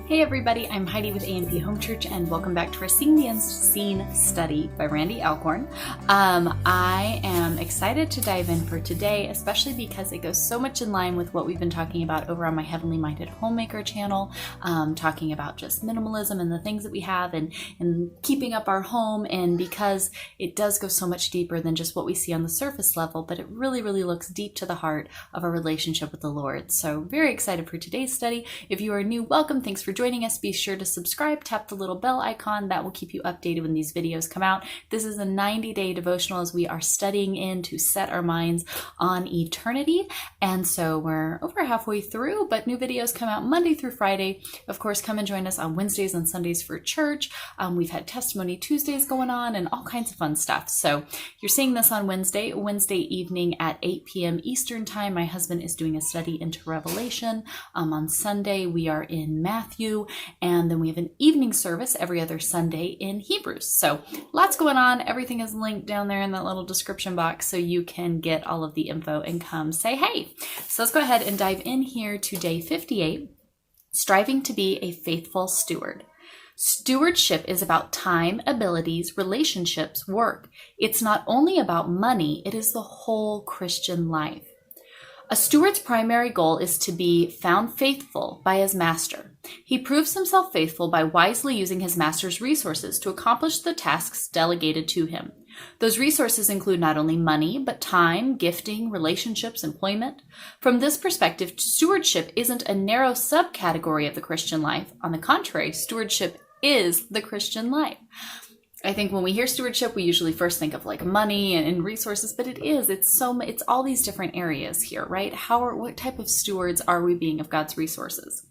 Hey everybody, I'm Heidi with A&P Home Church and welcome back to our Seeing the Unseen study by Randy Alcorn. I am excited to dive in for today, especially because it goes so much in line with what we've been talking about over on my Heavenly Minded Homemaker channel, talking about just minimalism and the things that we have and keeping up our home, and because it does go so much deeper than just what we see on the surface level, but it really looks deep to the heart of our relationship with the Lord. So very excited for today's study. If you are new, welcome. Thanks for joining us. Be sure to subscribe, tap the little bell icon. That will keep you updated when these videos come out. This is a 90-day devotional as we are studying in to set our minds on eternity. And so we're over halfway through, but new videos come out Monday through Friday. Of course, come and join us on Wednesdays and Sundays for church. We've had Testimony Tuesdays going on and all kinds of fun stuff. So you're seeing this on Wednesday evening at 8 p.m. Eastern time. My husband is doing a study into Revelation. On Sunday, we are in Matthew. And then we have an evening service every other Sunday in Hebrews. So lots going on. Everything is linked down there in that little description box so you can get all of the info and come say hey. So let's go ahead and dive in here to day 58, striving to be a faithful steward. Stewardship is about time, abilities, relationships, work. It's not only about money, it is the whole Christian life. A steward's primary goal is to be found faithful by his master. He proves himself faithful by wisely using his master's resources to accomplish the tasks delegated to him. Those resources include not only money, but time, gifting, relationships, employment. From this perspective, stewardship isn't a narrow subcategory of the Christian life. On the contrary, stewardship is the Christian life. I think when we hear stewardship, we usually first think of like money and resources, but it's all these different areas here, right? What type of stewards are we being of God's resources?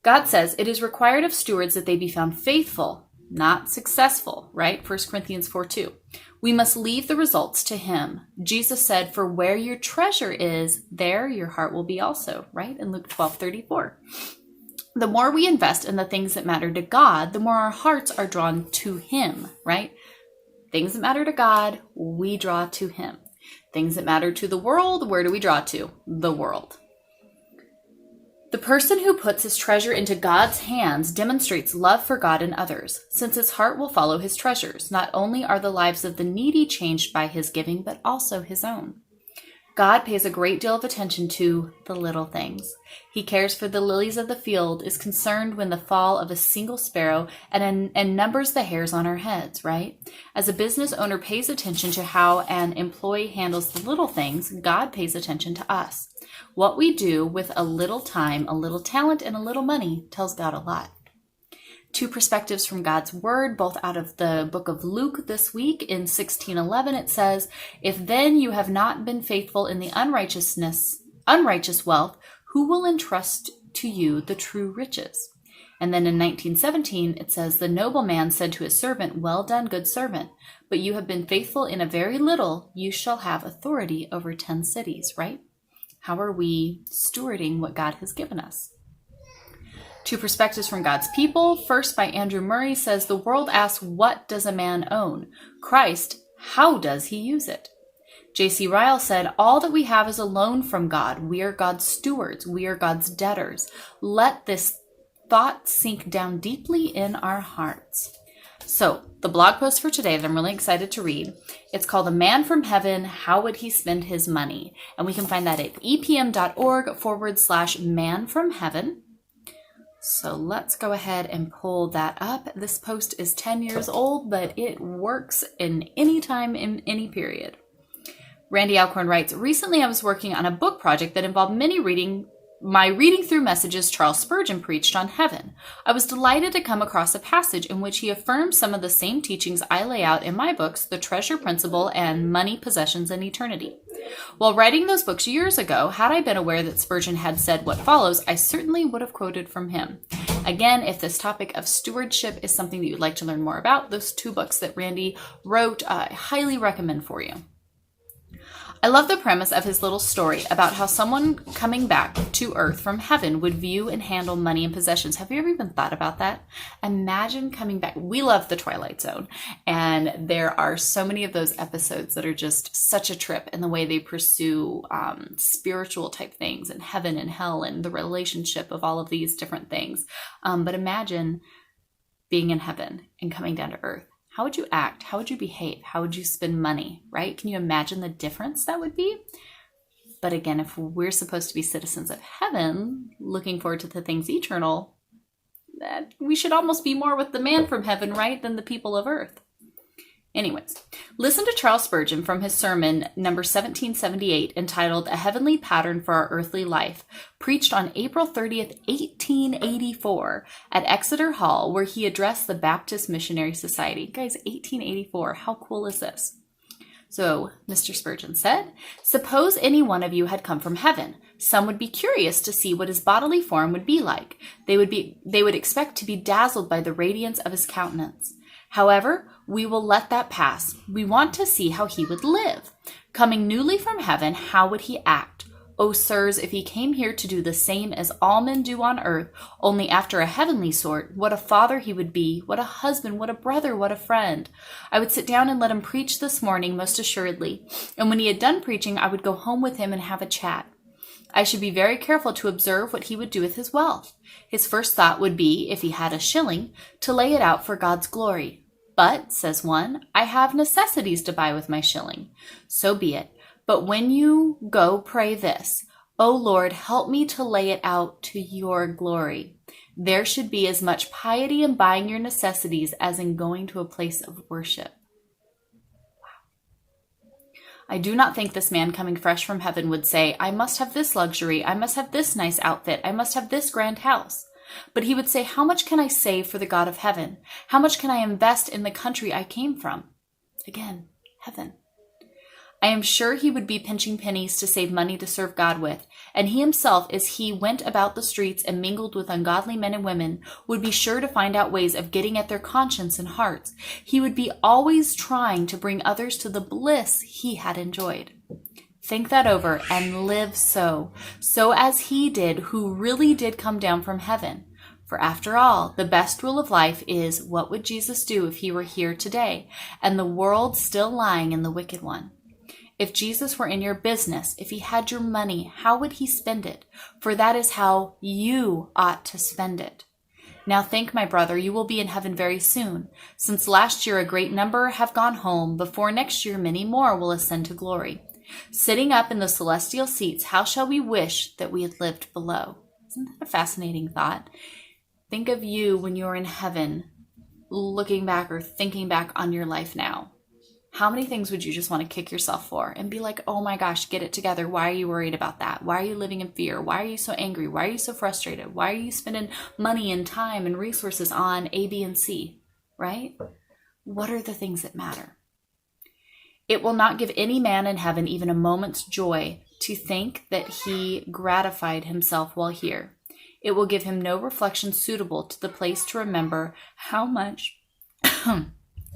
God says it is required of stewards that they be found faithful, not successful, right? 1 Corinthians 4:2. We must leave the results to him. Jesus said, for where your treasure is, there your heart will be also, right? In Luke 12:34. The more we invest in the things that matter to God, the more our hearts are drawn to him, right? Things that matter to God, we draw to him. Things that matter to the world, where do we draw to? The world. The person who puts his treasure into God's hands demonstrates love for God and others, since his heart will follow his treasures. Not only are the lives of the needy changed by his giving, but also his own. God pays a great deal of attention to the little things. He cares for the lilies of the field, is concerned when the fall of a single sparrow, and numbers the hairs on our heads, right? As a business owner pays attention to how an employee handles the little things, God pays attention to us. What we do with a little time, a little talent, and a little money tells God a lot. Two perspectives from God's word, both out of the book of Luke this week. In 16:11, it says, if then you have not been faithful in the unrighteous wealth, who will entrust to you the true riches? And then in 19:17, it says, the nobleman said to his servant, well done, good servant, but you have been faithful in a very little, you shall have authority over 10 cities, right? How are we stewarding what God has given us? Two perspectives from God's people. First, by Andrew Murray, says, the world asks, what does a man own? Christ, how does he use it? J.C. Ryle said, all that we have is a loan from God. We are God's stewards. We are God's debtors. Let this thought sink down deeply in our hearts. So the blog post for today that I'm really excited to read, it's called A Man from Heaven, How Would He Spend His Money? And we can find that at epm.org/man from heaven. So let's go ahead and pull that up. This post is 10 years old, but it works in any time, in any period. Randy Alcorn writes, recently I was working on a book project that involved my reading through messages Charles Spurgeon preached on heaven. I was delighted to come across a passage in which he affirmed some of the same teachings I lay out in my books, The Treasure Principle and Money, Possessions, and Eternity. While writing those books years ago, had I been aware that Spurgeon had said what follows, I certainly would have quoted from him. Again, if this topic of stewardship is something that you'd like to learn more about, those two books that Randy wrote, I highly recommend for you. I love the premise of his little story about how someone coming back to earth from heaven would view and handle money and possessions. Have you ever even thought about that? Imagine coming back. We love the Twilight Zone, and there are so many of those episodes that are just such a trip in the way they pursue spiritual type things and heaven and hell and the relationship of all of these different things. But imagine being in heaven and coming down to earth. How would you act? How would you behave? How would you spend money, right? Can you imagine the difference that would be? But again, if we're supposed to be citizens of heaven, looking forward to the things eternal, that we should almost be more with the man from heaven, right, than the people of earth. Anyways, listen to Charles Spurgeon from his sermon number 1778 entitled A Heavenly Pattern for Our Earthly Life, preached on April 30th, 1884 at Exeter Hall, where he addressed the Baptist Missionary Society. Guys, 1884, how cool is this? So, Mr. Spurgeon said, "Suppose any one of you had come from heaven. Some would be curious to see what his bodily form would be like. They would expect to be dazzled by the radiance of his countenance. However, we will let that pass. We want to see how he would live. Coming newly from heaven, how would he act? Oh, sirs, if he came here to do the same as all men do on earth, only after a heavenly sort, what a father he would be, what a husband, what a brother, what a friend. I would sit down and let him preach this morning, most assuredly. And when he had done preaching, I would go home with him and have a chat. I should be very careful to observe what he would do with his wealth. His first thought would be, if he had a shilling, to lay it out for God's glory. But, says one, I have necessities to buy with my shilling. So be it. But when you go, pray this, O Lord, help me to lay it out to your glory. There should be as much piety in buying your necessities as in going to a place of worship. I do not think this man coming fresh from heaven would say, I must have this luxury, I must have this nice outfit, I must have this grand house. But he would say, how much can I save for the God of heaven? How much can I invest in the country I came from? Again, heaven. I am sure he would be pinching pennies to save money to serve God with, and he himself, as he went about the streets and mingled with ungodly men and women, would be sure to find out ways of getting at their conscience and hearts. He would be always trying to bring others to the bliss he had enjoyed. Think that over and live so as he did who really did come down from heaven. For after all, the best rule of life is, what would Jesus do if he were here today, and the world still lying in the wicked one? If Jesus were in your business, if he had your money, how would he spend it? For that is how you ought to spend it. Now think, my brother, you will be in heaven very soon. Since last year a great number have gone home, before next year many more will ascend to glory. Sitting up in the celestial seats, how shall we wish that we had lived below? Isn't that a fascinating thought? Think of you when you're in heaven, looking back or thinking back on your life now. How many things would you just want to kick yourself for and be like, oh my gosh, get it together. Why are you worried about that? Why are you living in fear? Why are you so angry? Why are you so frustrated? Why are you spending money and time and resources on A, B, and C, right? What are the things that matter? It will not give any man in heaven even a moment's joy to think that he gratified himself while here. It will give him no reflection suitable to the place to remember how much...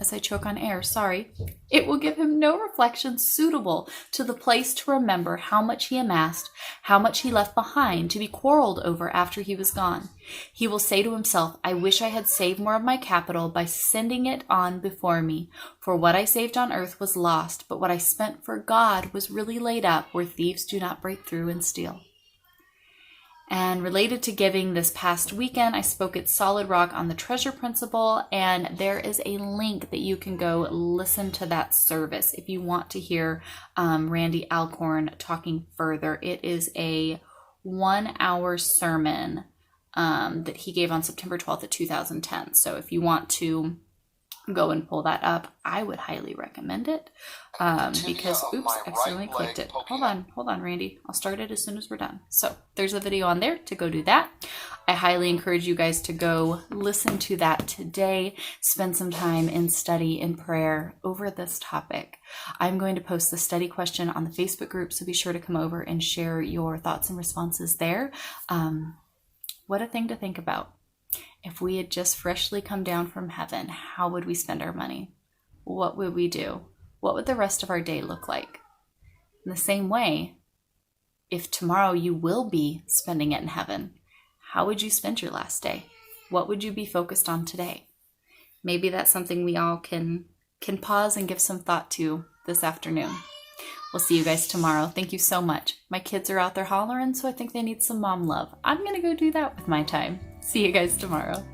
As I choke on air, sorry. It will give him no reflection suitable to the place to remember how much he amassed, how much he left behind to be quarreled over after he was gone. He will say to himself, I wish I had saved more of my capital by sending it on before me, for what I saved on earth was lost, but what I spent for God was really laid up where thieves do not break through and steal. And related to giving, this past weekend, I spoke at Solid Rock on the treasure principle, and there is a link that you can go listen to that service if you want to hear Randy Alcorn talking further. It is a 1-hour sermon that he gave on September 12th of 2010. So if you want to go and pull that up, I would highly recommend it because, oops, accidentally clicked it. Hold on, Randy. I'll start it as soon as we're done. So there's a video on there to go do that. I highly encourage you guys to go listen to that today. Spend some time in study and prayer over this topic. I'm going to post the study question on the Facebook group, so be sure to come over and share your thoughts and responses there. What a thing to think about. If we had just freshly come down from heaven, how would we spend our money? What would we do? What would the rest of our day look like? In the same way, if tomorrow you will be spending it in heaven, how would you spend your last day? What would you be focused on today? Maybe that's something we all can pause and give some thought to this afternoon. We'll see you guys tomorrow. Thank you so much. My kids are out there hollering, so I think they need some mom love. I'm going to go do that with my time. See you guys tomorrow.